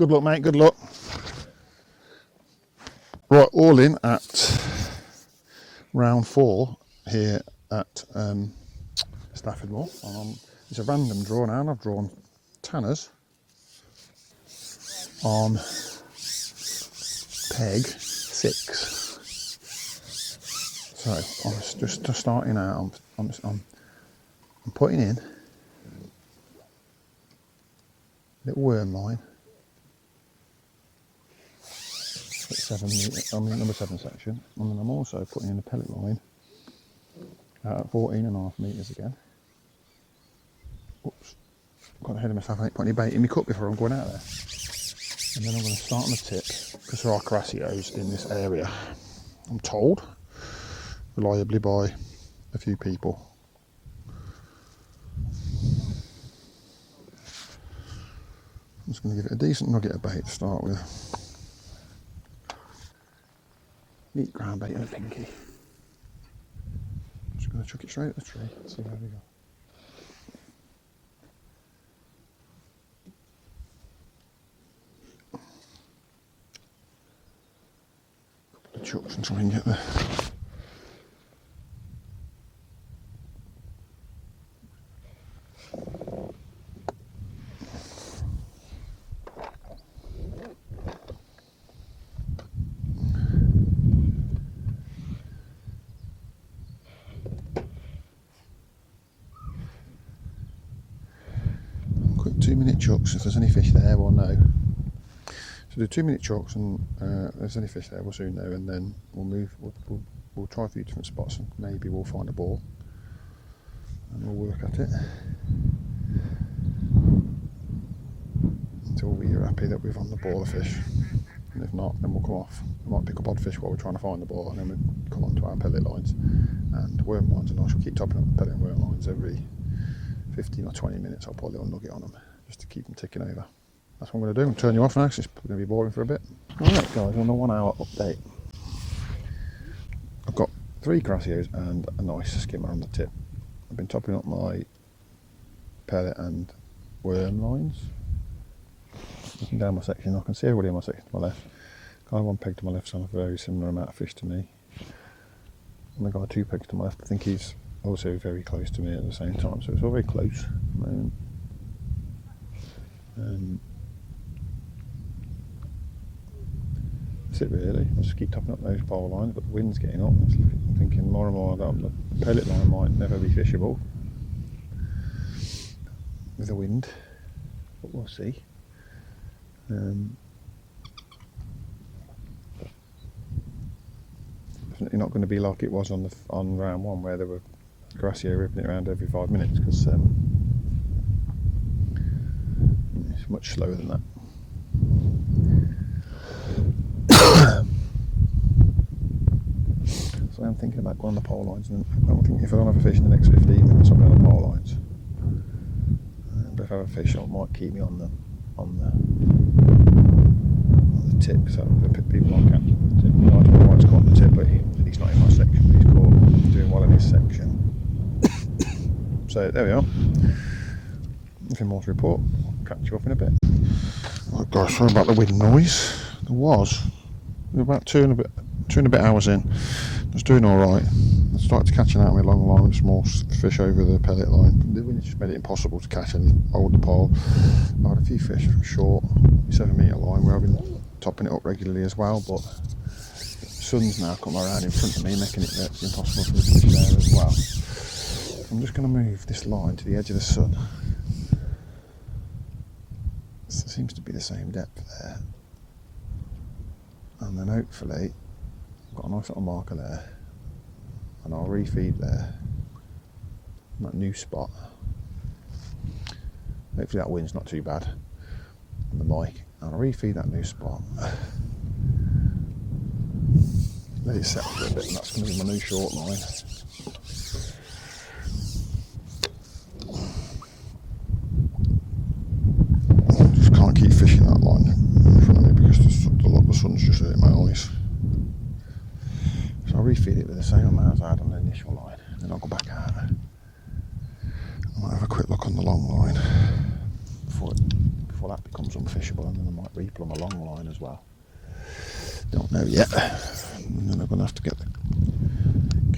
Good luck, mate, good luck. Right, all in at round 4 here at Staffordmoor. It's a random draw now, and I've drawn Tanners on peg 6. So I'm just starting out. I'm putting in little worm line. At 7 metre, number 7 section, and then I'm also putting in a pellet line out at 14.5 metres again. Oops, got ahead of myself. I ain't put any bait in my cup before I'm going out there. And then I'm going to start on the tip because there are crassios in this area, I'm told, reliably by a few people. I'm just going to give it a decent nugget of bait to start with. Neat ground bait and a pinky. Just going to chuck it straight at the tree. Let's see how we go. Couple of chucks and try and get there. Quick 2-minute chucks if there's any fish there, we'll know. So do 2-minute chucks, and if there's any fish there we'll soon know, and then we'll move. We'll try a few different spots and maybe we'll find a ball and we'll work at it until we're happy that we've on the ball of fish. And if not, then we'll come off. We might pick up odd fish while we're trying to find the ball, and then we'll come on to our pellet lines and worm lines, and I shall keep topping up the pellet and worm lines every 15 or 20 minutes. I'll put a little nugget on them just to keep them ticking over. That's what I'm going to do. I'll turn you off now because it's going to be boring for a bit. Alright guys, on the 1 hour update, I've got 3 crassios and a nice skimmer on the tip. I've been topping up my pellet and worm lines. Looking down my section, I can see everybody in my section to my left. Guy 1 peg to my left, so a very similar amount of fish to me. And the guy 2 pegs to my left, I think he's also very close to me at the same time, so it's all very close at the moment. That's it really. I'll just keep topping up those pole lines, but the wind's getting up. I'm thinking more and more that the pellet line might never be fishable with the wind, but we'll see. Definitely not going to be like it was on round 1 where there were grassio ripping it around every 5 minutes, because it's much slower than that. So I'm thinking about going on the pole lines, and I'm thinking if I don't have a fish in the next 15 minutes I'll go on the pole lines. But if I have a fish, it might keep me on the tip, so the people aren't catching the tip. I don't know why it's caught the tip, but he's not in my section, but he's caught doing well in his section. So there we are. Nothing more to report. I'll catch you up in a bit. Oh gosh, sorry about the wind noise. We were about 2 and a bit hours in. I was doing alright. I started catching out with long line, small fish over the pellet line. The wind just made it impossible to catch and hold the pole. I had a few fish from short 7 metre line where I've been topping it up regularly as well, but the sun's now come around in front of me, making it impossible for me to fish there as well. I'm just going to move this line to the edge of the sun. So it seems to be the same depth there. And then hopefully I've got a nice little marker there, and I'll refeed there, that new spot. Hopefully that wind's not too bad on the mic. I'll refeed that new spot, let it settle for a bit, and that's going to be my new short line. Just can't keep fishing that line in front of me because the sun's just hurt my eyes. So I'll refeed it with the same amount as I had on the initial line, then I'll go back out. I might have a quick look on the long line before before that becomes unfishable, and then I might replumb a long line as well. Don't know yet. And then I'm going to have to get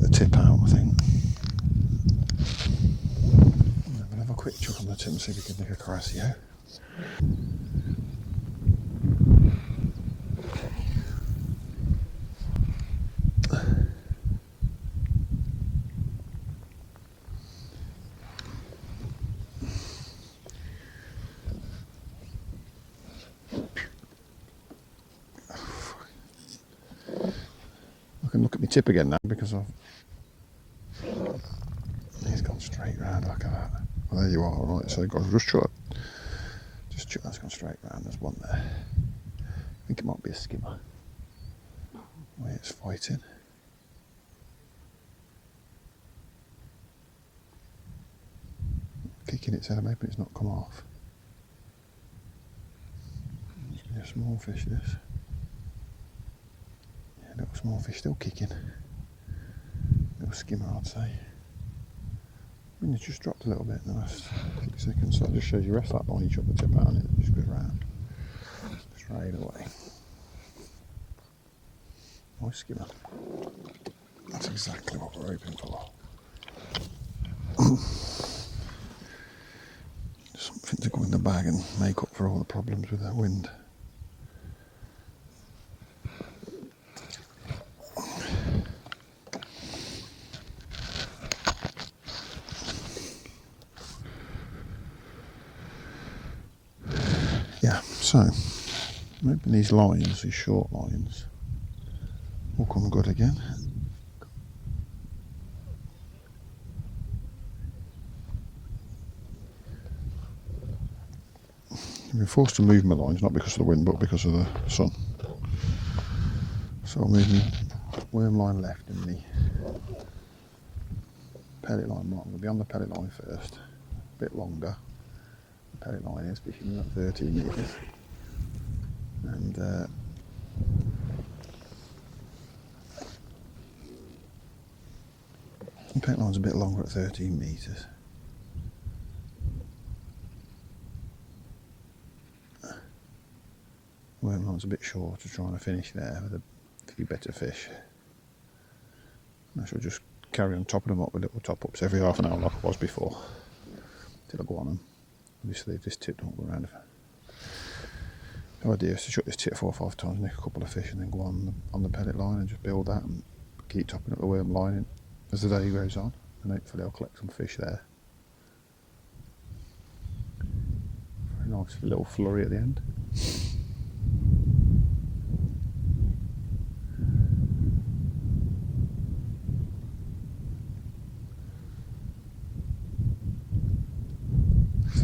the tip out, I think. I'm going to have a quick chuck on the tip and see if we can nick a Carasio. I can look at my tip again now because he's gone straight round like that. Well, there you are, right? So just chuck. That's gone straight round. There's one there. I think it might be a skimmer. The way it's fighting. Kicking its head, maybe it's not come off. It's a small fish, this. Yeah, little small fish still kicking. Little skimmer, I'd say. I mean, it's just dropped a little bit in the last 6 seconds, so it just shows you rest that line, you chuck the tip out and it just goes round. Straight away. Nice skimmer. That's exactly what we're hoping for. Something to go in the bag and make up for all the problems with that wind. Yeah, so maybe these lines, these short lines, will come good again. I've been forced to move my lines, not because of the wind, but because of the sun. So I'll move my worm line left and the pellet line mark. We'll be on the pellet line first, a bit longer. The pellet line is fishing at 13 metres. And the pellet line's a bit longer at 13 metres. Worm line's a bit shorter, trying to finish there with a few better fish. I shall just carry on topping them up with little top ups every half an hour like I was before, till I go on them. Obviously if this tip don't go around. The idea is to chuck this tip 4 or 5 times, nick a couple of fish and then go on the pellet line and just build that and keep topping up the worm line as the day goes on, and hopefully I'll collect some fish there. Very nice little flurry at the end.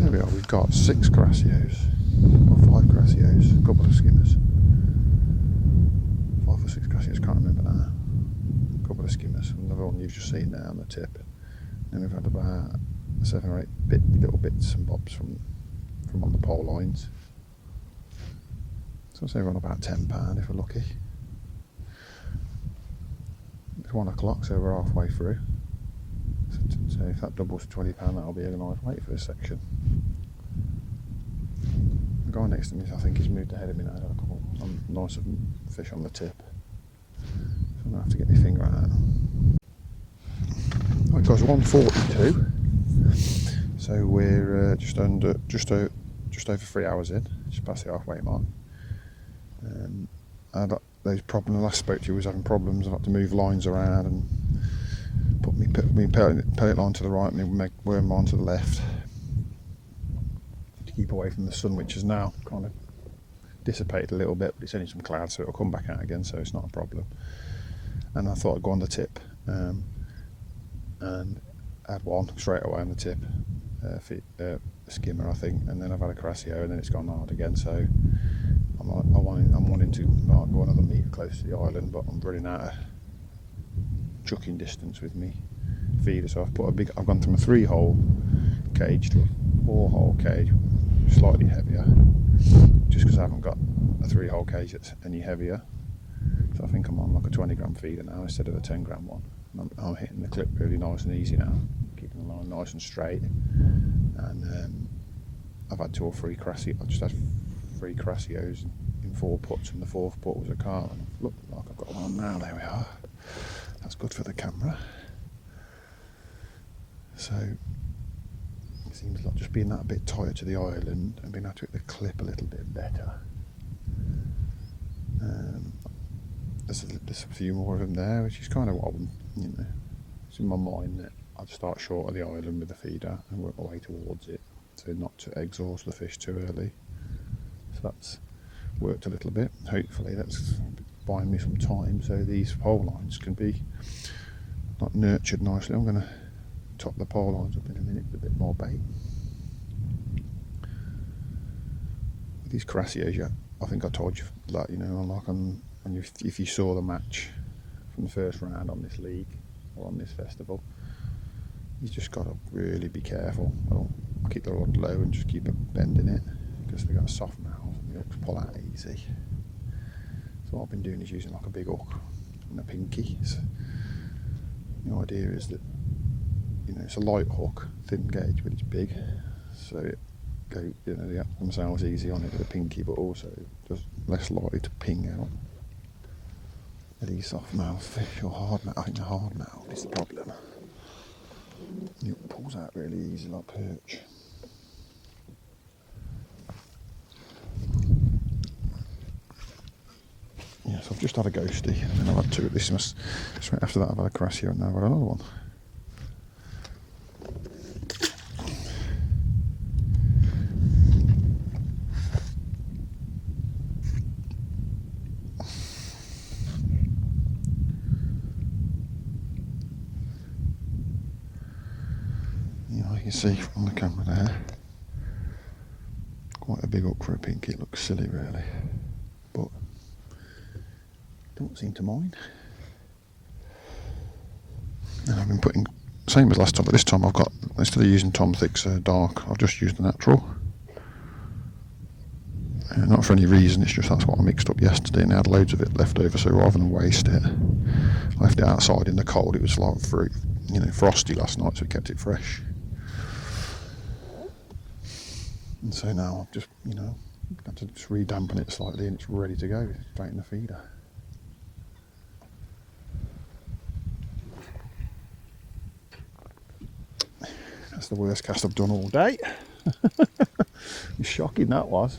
There we are, we've got 6 Carasios, or 5 Carasios, a couple of skimmers. 5 or 6 Carasios, can't remember now. A couple of skimmers, another one you've just seen there on the tip. Then we've had about 7 or 8 little bits and bobs from on the pole lines. So I'd say we're on about £10 if we're lucky. It's 1 o'clock, so we're halfway through. So if that doubles to £20, that'll be a nice weight for this section. The guy next to me, I think he's moved ahead of me now. I've got a couple nice fish on the tip. So I'm going to have to get my finger out. Right guys, 1:42. So we're just over 3 hours in, just past the halfway mark. I had those problems, the last I spoke to you was having problems. I've had to move lines around and put me pellet line to the right and my worm line to the left to keep away from the sun, which has now kind of dissipated a little bit, but it's only some clouds, so it'll come back out again, so it's not a problem. And I thought I'd go on the tip, and I had one straight away on the tip, a skimmer I think, and then I've had a Carasio and then it's gone hard again, so I'm wanting to go another metre close to the island, but I'm running out of chucking distance with me feeder, so I've gone from a 3-hole cage to a 4-hole cage, slightly heavier, just because I haven't got a 3-hole cage that's any heavier. So I think I'm on like a 20-gram feeder now instead of a 10-gram one. And I'm hitting the clip really nice and easy now, keeping the line nice and straight, and I've had 2 or 3 Crassios. I just had 3 Crassios in 4 puts, and the 4th putt was a carp. And I've looked like I've got one now. There we are. That's good for the camera. So it seems like just being that bit tighter to the island and being able to hit the clip a little bit better. There's a few more of them there, which is kind of what I'm, it's in my mind that I'd start short of the island with the feeder and work my way towards it, so not to exhaust the fish too early. So that's worked a little bit. Hopefully that's buying me some time so these pole lines can be not nurtured nicely. I'm going to top the pole lines up in a minute with a bit more bait. With these Crassios, yeah, I think I told you that, if you saw the match from the first round on this league or on this festival, you just got to really be careful. I'll keep the rod low and just keep it bending it, because they've got a soft mouth and the hooks pull out easy. So what I've been doing is using like a big hook and a pinky. So the idea is that it's a light hook, thin gauge, but it's big, so it they get themselves easy on it with a pinky, but also just less likely to ping out. These soft mouth fish or hard mouth, I think the hard mouth is the problem. It pulls out really easy like perch. Yeah, so I've just had a ghosty, and then I've had 2 of this. Straight after that I've had a Crassio, and now I've had another one. You can see from the camera there, quite a big hook for a pinky. It looks silly really, but don't seem to mind. And I've been putting, same as last time, but this time I've got, instead of using Tom Thick's dark, I've just used the natural. Not for any reason, it's just that's what I mixed up yesterday, and I had loads of it left over, so rather than waste it, I left it outside in the cold. It was like frosty last night, so it kept it fresh. And so now I've just, got to just re-dampen it slightly, and it's ready to go straight in the feeder. That's the worst cast I've done all day. Shocking that was.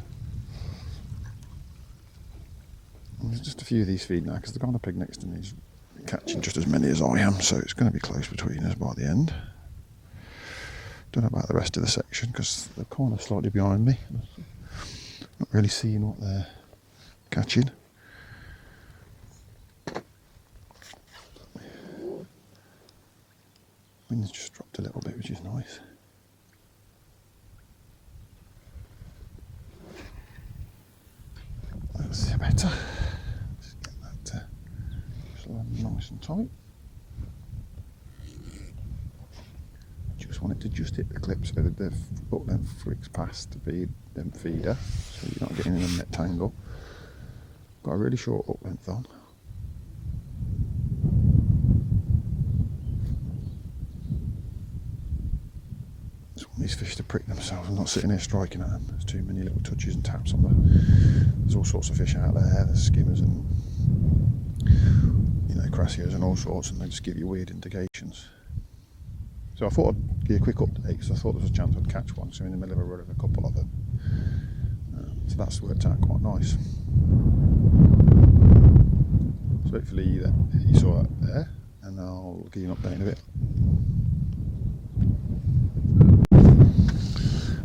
And there's just a few of these feed now, because the guy on the pig next to me is catching just as many as I am, so it's going to be close between us by the end. Don't know about the rest of the section, because they're kind of slightly behind me. Not really seeing what they're catching. Wind's just dropped a little bit, which is nice. That's better. Let's get that nice and tight. Just want it to just hit the clip so that the hook then flicks past to feed them feeder, so you're not getting in a net tangle. Got a really short hook length on. Just want these fish to prick themselves. I'm not sitting here striking at them. There's too many little touches and taps on them. There's all sorts of fish out there. There's skimmers and Crassios and all sorts, and they just give you weird indications. So I thought I'd give you a quick update, because I thought there was a chance I'd catch one, so I'm in the middle of a run of a couple of them. So that's worked out quite nice. So hopefully you saw that there, and I'll give you an update in a bit.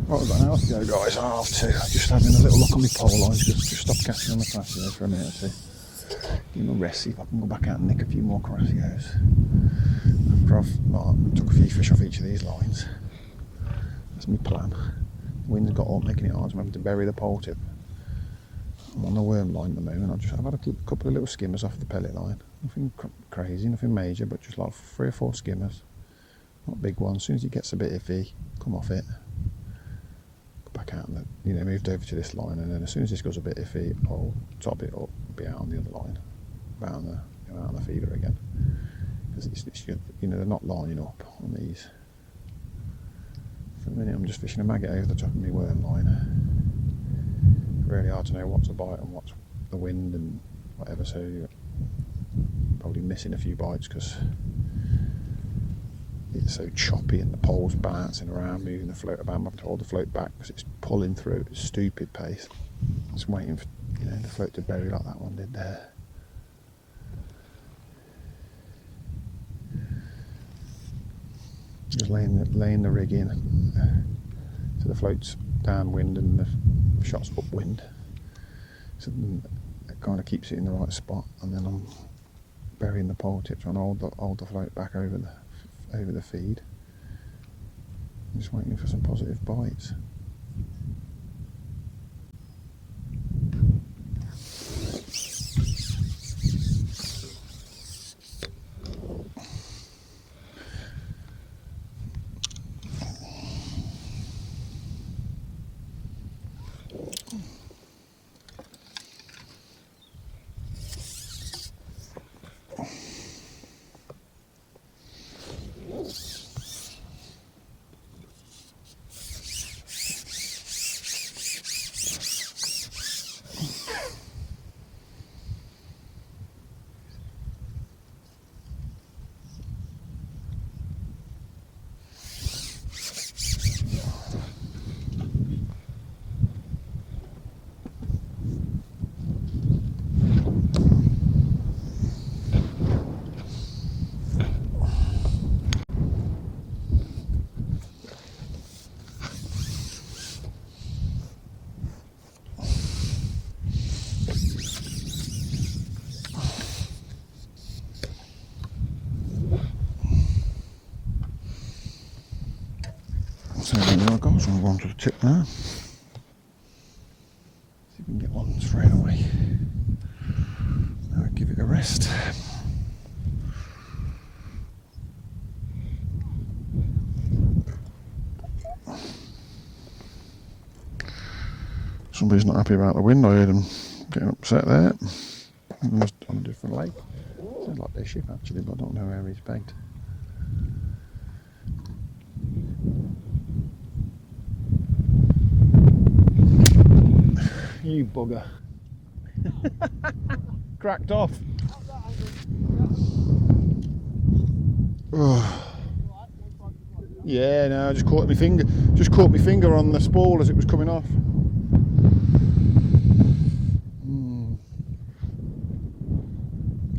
Right, we've got an hour to go, guys. I'm just having a little look on my pole lines, just stop catching on the Crassios for a minute or two. Give them a rest, see if I can go back out and nick a few more Crassios. After I've took a few fish off each of these lines. That's my plan. The wind's got up, making it hard, so I'm having to bury the pole tip. I'm on the worm line at the moment. I've had a couple of little skimmers off the pellet line. Nothing crazy, nothing major, but just like 3 or 4 skimmers. Not big ones. As soon as it gets a bit iffy, come off it. Go back out and moved over to this line, and then as soon as this goes a bit iffy, I'll top it up and be out on the other line. Out on the feeder again. Because they're not lining up on these for At the minute I'm just fishing a maggot over the top of my worm line. Really hard to know what's a bite and what's the wind and whatever, so you're probably missing a few bites because it's so choppy and the pole's bouncing around, moving the float about. I'm having to hold the float back because it's pulling through at a stupid pace. Just waiting for the float to bury like that one did there. Just laying the rig in so the float's downwind and the shot's upwind, so it kind of keeps it in the right spot, and then I'm burying the pole tip trying to hold the float back over the feed. I'm just waiting for some positive bites. So there we go, so we'll go on to the tip now. See if we can get one straight away. Now give it a rest. Somebody's not happy about the wind. I heard them getting upset there. On a different lake. Sounds like their ship actually, but I don't know where he's pegged. You bugger. Cracked off. Yeah, no, I just caught my finger on the spool as it was coming off.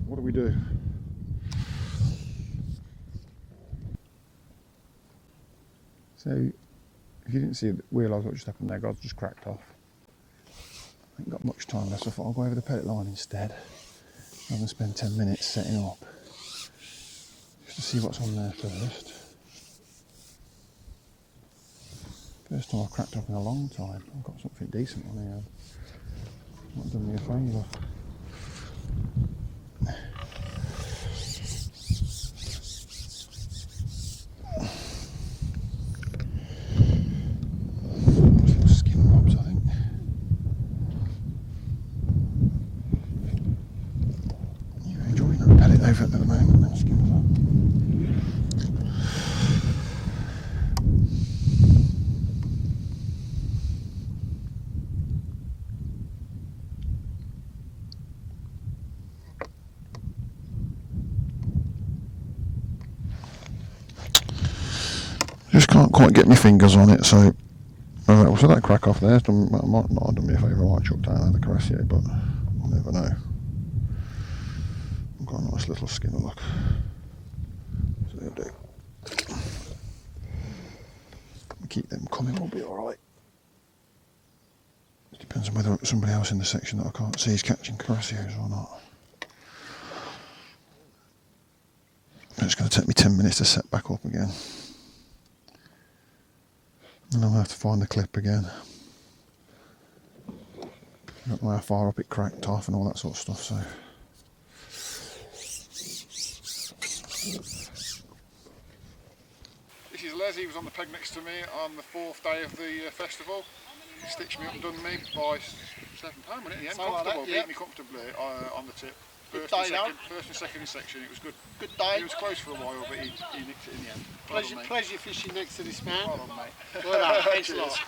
What do we do? So, if you didn't see, realise what just happened there, God's just cracked off. I ain't got much time left, so I thought I'll go over the pellet line instead. I'm going to spend 10 minutes setting up, just to see what's on there first. First time I've cracked up in a long time. I've got something decent on here. Not done me a favour. Over at the moment, let's give it up. Just can't quite get my fingers on it, so so that crack off there. I might not have done me a favour, I might chuck down the Caressier, but I'll never know. Got a nice little skinner, look. So they'll do. Keep them coming, we'll be alright. It depends on whether somebody else in the section that I can't see is catching Caressiers or not. It's going to take me 10 minutes to set back up again. And I'm going to have to find the clip again. I don't know how far up it cracked off and all that sort of stuff, so. This is Les, he was on the peg next to me on the 4th day of the festival. He stitched me up and done me by £7 in the end, comfortable, beat me comfortably on the tip. First and second in section, it was good. Good day. He was close for a while, but he nicked it in the end. Pleasure fishing next to this man. Well done, mate. Well done. Thanks a lot.